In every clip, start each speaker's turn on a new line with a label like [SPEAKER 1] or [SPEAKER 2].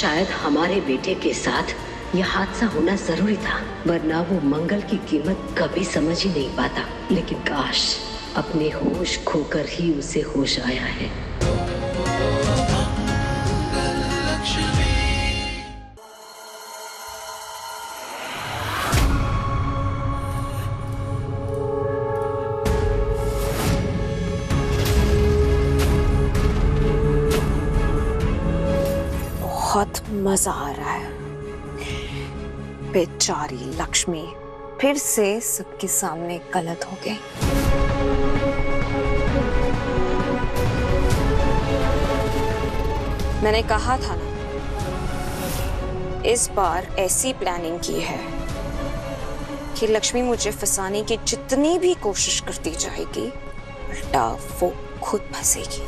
[SPEAKER 1] शायद हमारे बेटे के साथ यह हादसा होना जरूरी था, वरना वो मंगल की कीमत कभी समझ ही नहीं पाता। लेकिन काश अपने होश खोकर ही उसे होश आया है।
[SPEAKER 2] बहुत मजा आ रहा है। बेचारी लक्ष्मी फिर से सबके सामने गलत हो गई। मैंने कहा था ना, इस बार ऐसी प्लानिंग की है कि लक्ष्मी मुझे फंसाने की जितनी भी कोशिश करती जाएगी, उल्टा वो खुद फंसेगी।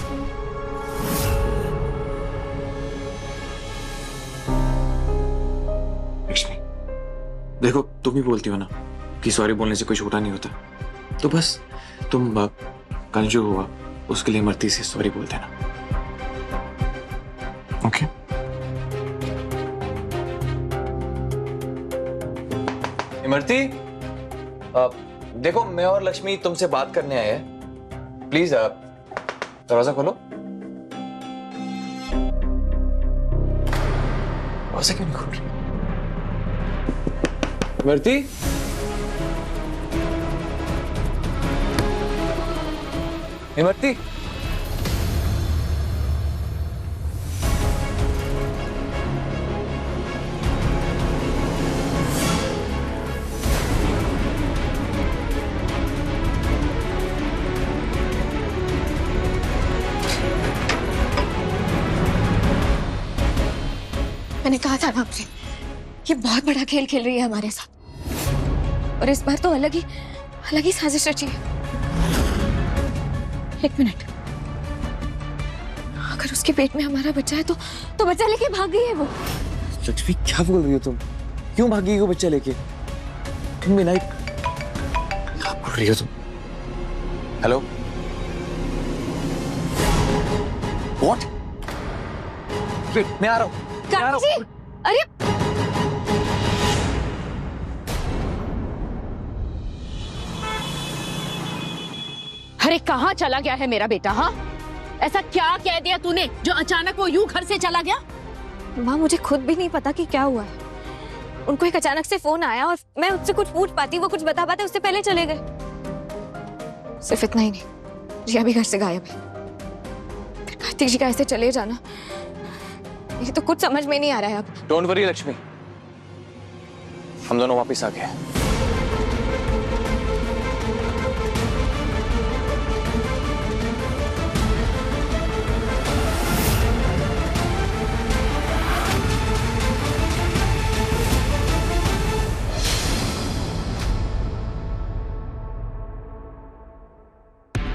[SPEAKER 3] देखो, तुम ही बोलती हो ना कि सॉरी बोलने से कोई छोटा नहीं होता, तो बस तुम कल जो हुआ उसके लिए इमरती से सॉरी बोल देना। ओके?
[SPEAKER 4] इमरती, देखो मैं और लक्ष्मी तुमसे बात करने आए हैं। प्लीज दरवाजा खोलो। दरवाजा क्यों नहीं खोल रही? इमरती, इमरती,
[SPEAKER 2] मैंने कहा था ना आपसे, ये बहुत बड़ा खेल खेल रही है हमारे साथ, और इस बार तो अलग ही साजिश रची है। एक मिनट, अगर उसके पेट में हमारा बच्चा है तो बच्चा लेके भाग गई है वो।
[SPEAKER 4] लक्ष्मी क्या बोल रही हो तुम? क्यों भागी हो बच्चा लेके? तुम बिना क्या बोल रही हो तुम? Hello, what? वेट, मैं आ रहा हूँ।
[SPEAKER 2] अरे
[SPEAKER 5] अरे कहाँ चला गया है मेरा बेटा? हाँ, ऐसा क्या कह दिया तूने जो अचानक वो यूं घर से चला गया?
[SPEAKER 2] माँ, मुझे खुद भी नहीं पता कि क्या हुआ है। उनको एक अचानक से फोन आया और मैं उससे कुछ पूछ पाती, वो कुछ बता पाते, उससे पहले चले गए। सिर्फ इतना ही नहीं, रिया भी घर से गायब है। फिर कार्तिक जी का ऐसे चले जाना, ये तो कुछ समझ में नहीं आ रहा है अब।
[SPEAKER 4] डोंट वरी लक्ष्मी, हम दोनों वापस आ गए।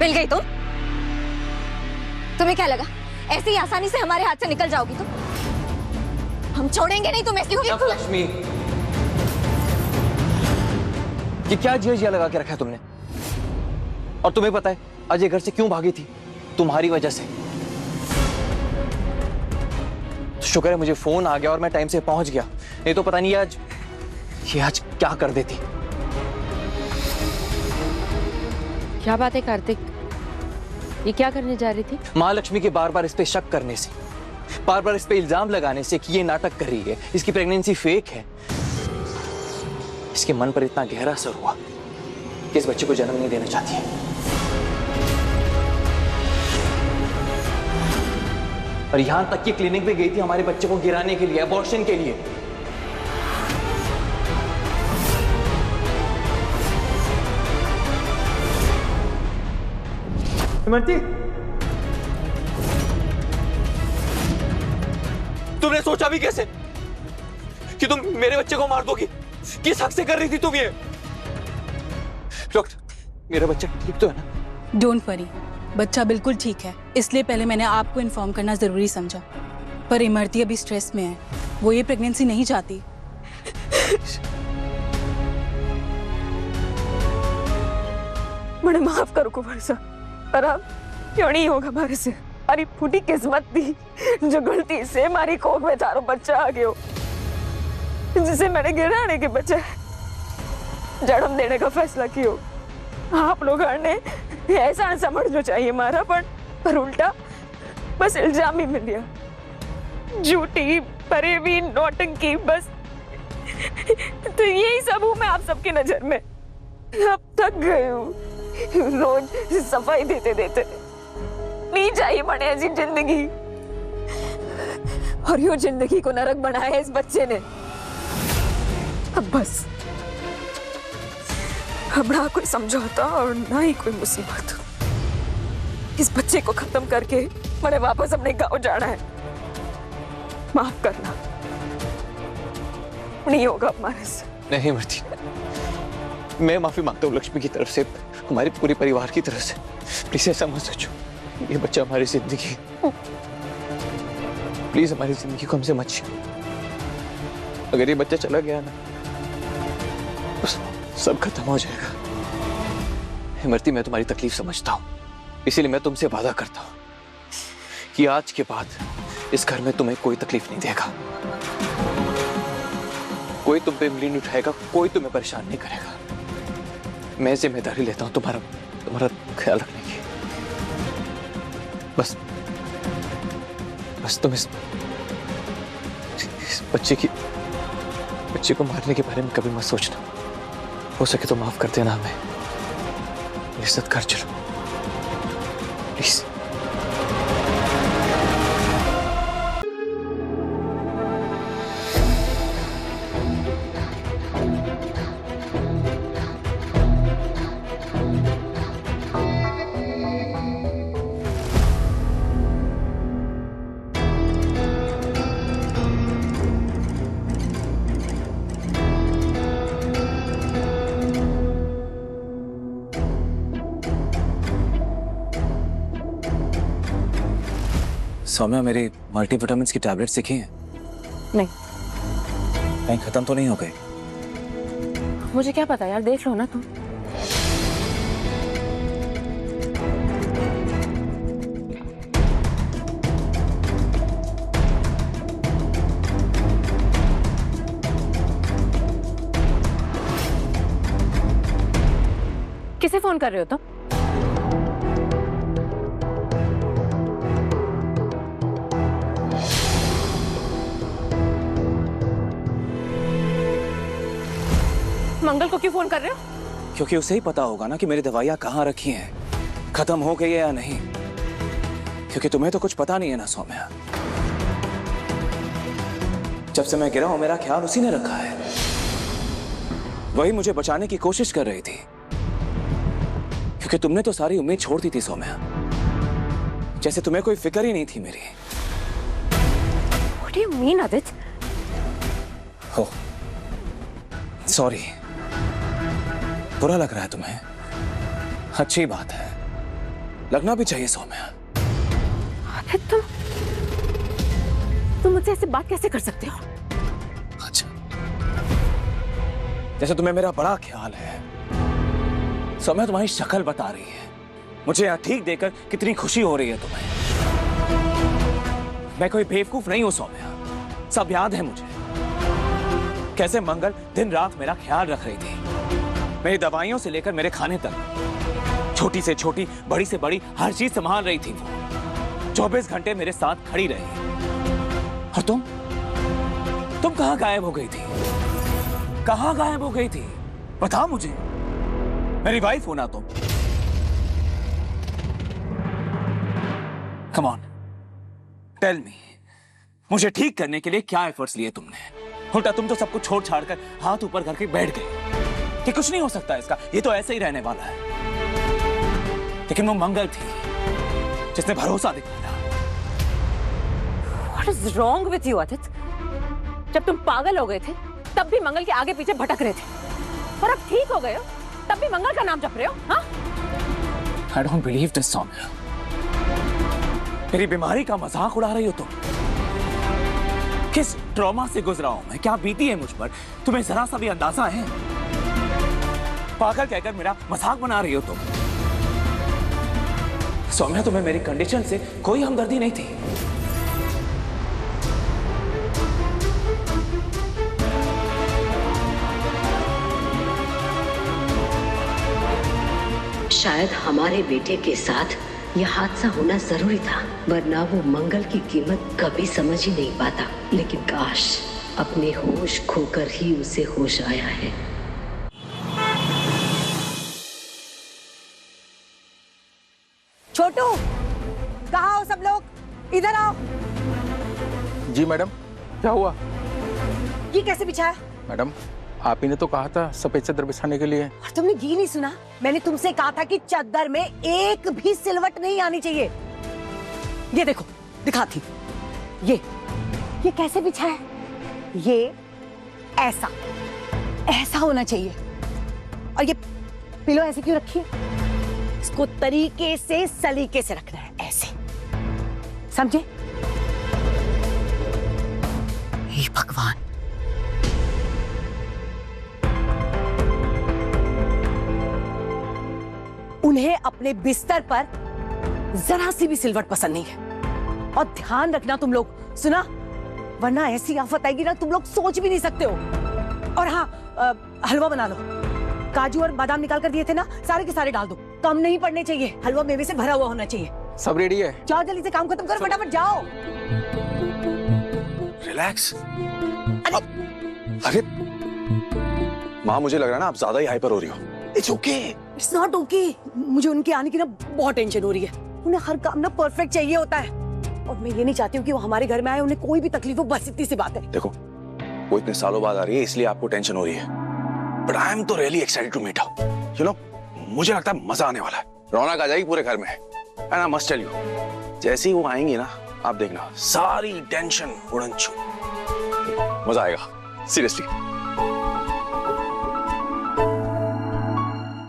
[SPEAKER 2] मिल गई तुम? तुम्हें क्या लगा ऐसे ही आसानी से हमारे हाथ से निकल जाओगी तुम? हम छोड़ेंगे नहीं तुम्हें।
[SPEAKER 4] लक्ष्मी, ये क्या जिया जिया लगा के रखा है तुमने? और तुम्हें पता है अजय घर से क्यों भागी थी? तुम्हारी वजह से। शुक्र है मुझे फोन आ गया और मैं टाइम से पहुंच गया, नहीं तो पता नहीं आज क्या कर देती।
[SPEAKER 5] क्या बात है कार्तिक, ये क्या करने जा रही थी?
[SPEAKER 4] महालक्ष्मी के बार बार इस पे शक करने से, बार बार इस पे इल्जाम लगाने से कि ये नाटक कर रही है, इसकी प्रेगनेंसी फेक है, इसके मन पर इतना गहरा असर हुआ कि इस बच्चे को जन्म नहीं देना चाहती है। और यहां तक कि क्लिनिक में गई थी हमारे बच्चे को गिराने के लिए, अबॉर्शन के लिए। इमरती, तुमने सोचा भी कैसे कि तुम मेरे बच्चे को मार दोगी? किस हक से कर रही थी तुम ये? डॉक्टर, मेरा बच्चा ठीक तो है ना?
[SPEAKER 6] डोंट वरी, बच्चा बिल्कुल ठीक है। इसलिए पहले मैंने आपको इन्फॉर्म करना जरूरी समझा। पर इमरती अभी स्ट्रेस में है, वो ये प्रेगनेंसी नहीं चाहती।
[SPEAKER 2] मुझे माफ करो कुंवर साहब, पर अब क्यों नहीं होगा हमारे से। हमारी फूटी किस्मत थी जो गलती से हमारी कोख में थारो बच्चा आ गयो, जिसे मैंने गिराने के बच्चे जन्म देने का फैसला किया। आप लोग ने ऐसा न समझना चाहिए हमारा, पर उल्टा बस इल्जाम ही मिल गया। झूठी फरेबी नौटंकी, बस तो यही सब हूँ मैं आप सबकी नजर में। अब थक गई हूँ रोज सफाई देते देते। नहीं चाहिए मने ऐसी जिंदगी, और यो जिंदगी को नरक बनाया है इस बच्चे ने। अब बस, अब ना कोई समझौता और ना ही कोई मुसीबत। इस बच्चे को खत्म करके मैंने वापस अपने गांव जाना है। माफ करना, नहीं होगा हमारे से।
[SPEAKER 4] नहीं इमरती, मैं माफी मांगता हूँ लक्ष्मी की तरफ से, हमारे पूरे परिवार की तरफ से। प्लीज ऐसा मत सोचो, ये बच्चा हमारी जिंदगी, प्लीज हमारी जिंदगी को हमसे मत छीनो। अगर ये बच्चा चला गया ना, बस सब खत्म हो जाएगा। इमरती, मैं तुम्हारी तकलीफ समझता हूँ, इसीलिए मैं तुमसे वादा करता हूँ कि आज के बाद इस घर में तुम्हें कोई तकलीफ नहीं देगा, कोई तुम पे उंगली नहीं उठाएगा, कोई तुम्हें परेशान नहीं करेगा। मैं जिम्मेदारी लेता हूं तुम्हारा ख्याल रखने की। बस तुम इस बच्चे को मारने के बारे में कभी मत सोचना। हो सके तो माफ कर देना हमें, मेरे साथ घर चलो प्लीज।
[SPEAKER 7] सौम्या, मेरी मल्टीविटामिन्स की टैबलेट्स दिखी हैं?
[SPEAKER 2] नहीं।
[SPEAKER 7] कहीं खत्म तो नहीं हो गई?
[SPEAKER 5] मुझे क्या पता यार, देख लो ना तुम। किसे फोन कर रहे हो तुम? मंगल को क्यों फोन कर रहे हो?
[SPEAKER 7] क्योंकि उसे ही पता होगा ना कि मेरी दवाइयां कहाँ रखी हैं, खत्म हो गई है या नहीं। क्योंकि तुम्हें तो कुछ पता नहीं है ना सौम्या। जब से मैं गिरा हूं, मेरा ख्याल उसी ने रखा है। वही मुझे बचाने की कोशिश कर रही थी, क्योंकि तुमने तो सारी उम्मीद छोड़ दी थी सौम्या, जैसे तुम्हें कोई फिक्र ही नहीं थी मेरी।
[SPEAKER 2] What do you mean, Aditya?
[SPEAKER 7] हो सॉरी, बुरा लग रहा है तुम्हें? अच्छी बात है, लगना भी चाहिए सौम्या।
[SPEAKER 2] आदित्य, तुम मुझसे ऐसे बात कैसे कर सकते हो?
[SPEAKER 7] अच्छा, जैसे तुम्हें मेरा बड़ा ख्याल है। सौम्या, तुम्हारी शक्ल बता रही है मुझे यहाँ ठीक देखकर कितनी खुशी हो रही है तुम्हें। मैं कोई बेवकूफ नहीं हूं सौम्या, सब याद है मुझे कैसे मंगल दिन रात मेरा ख्याल रख रही थी। मेरी दवाइयों से लेकर मेरे खाने तक, छोटी से छोटी बड़ी से बड़ी हर चीज संभाल रही थी वो। 24 घंटे मेरे साथ खड़ी रही। और तुम कहां गायब हो गई थी? कहां गायब हो गई थी? बता मुझे। मेरी वाइफ हो ना तुम। कम ऑन, टेल मी, मुझे ठीक करने के लिए क्या एफर्ट्स लिए तुमने? उल्टा तुम तो सब कुछ छोड़ छाड़ कर हाथ ऊपर करके बैठ गए कि कुछ नहीं हो सकता इसका, ये तो ऐसे ही रहने वाला है। लेकिन वो मंगल थी जिसने भरोसा दिखाया।
[SPEAKER 5] What is wrong with you, Aditya? जब तुम पागल हो गए थे तब भी मंगल के आगे पीछे भटक रहे थे, और अब ठीक हो गए हो तब भी मंगल का नाम जप रहे हो। हाँ?
[SPEAKER 7] I don't believe this, Saumya. मेरी बीमारी का मजाक उड़ा रही हो तुम। किस ट्रॉमा से गुजरा हूं मैं, क्या बीती है मुझ पर, तुम्हें जरा सा भी अंदाजा है? पागल कहकर मेरा मजाक बना रही हो तुम। सौम्या, तुम्हें मेरी कंडीशन से कोई हमदर्दी नहीं थी।
[SPEAKER 1] शायद हमारे बेटे के साथ यह हादसा होना जरूरी था, वरना वो मंगल की कीमत कभी समझ ही नहीं पाता। लेकिन काश अपने होश खोकर ही उसे होश आया है।
[SPEAKER 5] छोटू, कहाँ हो सब लोग? इधर आओ।
[SPEAKER 8] जी मैडम, क्या हुआ?
[SPEAKER 5] ये कैसे बिछाया?
[SPEAKER 8] मैडम, आप ही ने तो कहा था सफेद चादर बिछाने के लिए।
[SPEAKER 5] और तुमने ये नहीं सुना? मैंने तुमसे कहा था कि चादर में एक भी सिलवट नहीं आनी चाहिए। ये देखो, दिखाती। ये कैसे बिछा है? ये ऐसा ऐसा होना चाहिए। और ये पिलो ऐसे क्यों रखी है? इसको तरीके से सलीके से रखना है, ऐसे, समझे? हे भगवान, उन्हें अपने बिस्तर पर जरा सी भी सिलवट पसंद नहीं है। और ध्यान रखना तुम लोग, सुना? वरना ऐसी आफत आएगी ना, तुम लोग सोच भी नहीं सकते हो। और हाँ, हलवा बना लो। काजू और बादाम निकाल कर दिए थे ना, सारे के सारे डाल दो। कम नहीं पड़ने चाहिए, हलवा मेवे से भरा हुआ होना चाहिए।
[SPEAKER 8] सब रेडी है?
[SPEAKER 5] जाओ जल्दी से काम खत्म करो, फटाफट जाओ।
[SPEAKER 9] रिलैक्स। अरे माँ, मुझे लग रहा है ना आप ज्यादा ही हाइपर हो रही हो। It's okay.
[SPEAKER 5] It's not okay. मुझे उनके आने की ना बहुत टेंशन हो रही है। उन्हें हर काम ना परफेक्ट चाहिए होता है, और मैं ये नहीं चाहती हूँ कि वो हमारे घर में आए, उन्हें कोई भी तकलीफ हो। बस इतनी सी बात है।
[SPEAKER 9] देखो, वो इतने सालों बाद आ रही है, इसलिए आपको टेंशन हो रही है। बट आई एम तो really excited to meet her. You know, मुझे लगता है मजा आने वाला है, रौनक आ जाएगी पूरे घर में। And I must tell you, जैसे ही वो आएंगी ना, आप देखना सारी टेंशन उड़न छू। मजा आएगा, सीरियसली।